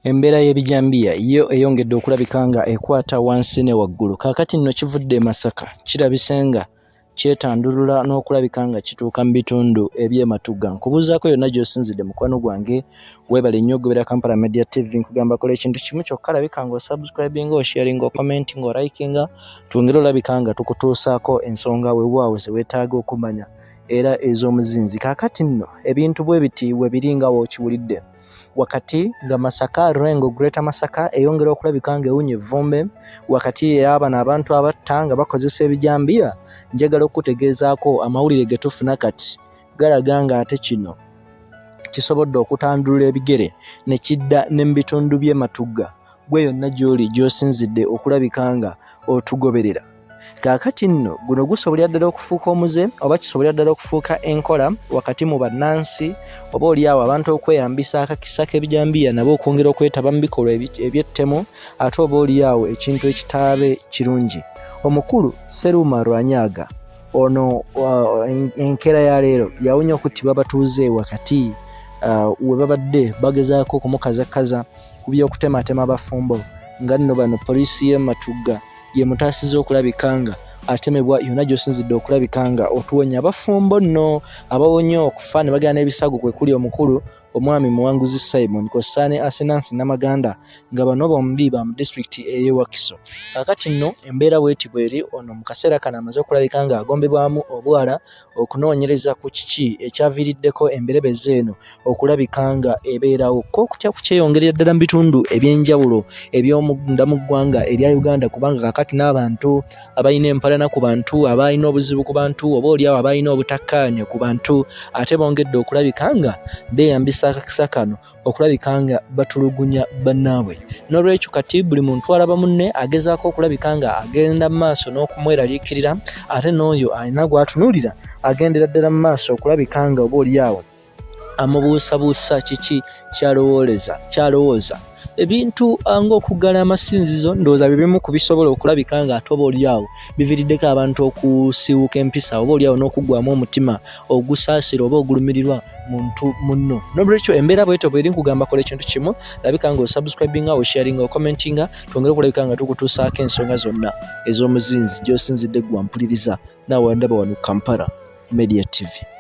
Embeera y'ebijambiya yo eyongedde okulabika nga ekwata wansi ne waggulu. Kaakati nno kivudde Masaka kirabisenga kyetandulula n'okulabika nga kituuka mu bitundu eby'e Matuuga. Nkubuuzaako yonna gy'osinzidde mukwano gwange, weebale nnyo ogoberera Kampala Media TV. Nkugamba kola ekintu kimu kyokka, labika ng'osubscribinga, osharinga, commentinga, olikinga, twongere olabika nga tukutuusaako ensonga weewaawo ze weetaaga okumanya era ez'omuzinzi. Kaakati nno ebintu bwe biti we biri nga w'okiwulidde. Wakati nga Masaka Rengo Greater Masaka eyongera okulabika nga ewunye evvumbe, wakati y'abano abantu abatta nga bakozesa ebijambiya, njagala okutegeezaako amawulire ge tufuna kati galaga nga ate kino kisobodde okutandulula ebigere ne kidda ne mu bitundu by'e Matuuga. Gwe yonna gy'oli gy'osinzidde okulabika nga otugoberera. Kaakati nno guno gusobolera ddala okufuuka omuze oba kisobolera ddala okufuuka enkola wakati mu bannansi oba oliawo abantu okweyambisa akakisa k'ebijambiya nabo okwongera okwetaba mu bikolwa eby'ettemu, ate oba oliawo ekintu ekitaabe kirungi. Omukulu Seruma Rwanyaga ono enkeera ya leero yawunya okuttibwa abatuuze wakati we babadde bagezaako okumukazakaza ku by'okutematema abafumbo nga nno bano poliisi y'e Matuuga ye mutaasiza okulabika nga atemebwa. Yonna gy'osinzidde okulabika nga otuwonya abafumbo nno abawonye okufa ne bagenda n'ebisago kwe kuli omukulu omwami Muwanguzi Simon Kosane Asenansi Namaganda nga bano bombi ba mu disitulikiti ey'e Wakiso. Kaakati nno embeera bw'eti bw'eri, ono mu kaseera kano amaze okulabika nga agombebwamu obwala okunoonyereza ku kiki ekyaviiriddeko emberebeze eno okulabika nga ebeerawo. Ko okutya kukyeyongerera ddala mu bitundu eby'enjawulo eby'omunda mu ggwanga erya Uganda, kubanga kaakati n'abantu abalina empalana ku bantu, abalina obuzibu ku bantu, oba oliawo abalina obutakkaanya ku bantu, ate bongedde okulabika nga beeyambisa akakisa kano okulabika nga batulugunya bannaabwe. N'olwekyo kati buli muntu alaba munne agezaako okulabika nga agenda mu maaso n'okumweraliikirira, ate n'oyo alina gw'atunuulira agendera ddala mu maaso okulabika nga oba oliawo amubuusabuusa kiki kyalowooza. Ebintu ng'okuggala amasinzizo ndowooza bibimu ku bisobola okulabika nga ate oba oliawo biviiriddeko abantu okusiiwuka empisa, oba oliawo n'okuggwamu omutima ogusaasira oba ogulumirirwa muntu munno. N'olwekyo embeera bw'etyo bw'eri, nkugamba kola ekintu kimu, labika nga osubscribinga, osharinga, okommentinga, twongere okulabika nga tukutuusaako ensonga zonna ez'omuzinzi gy'osinzidde gwampuliriza naawe ndaba wano Kampala Media TV.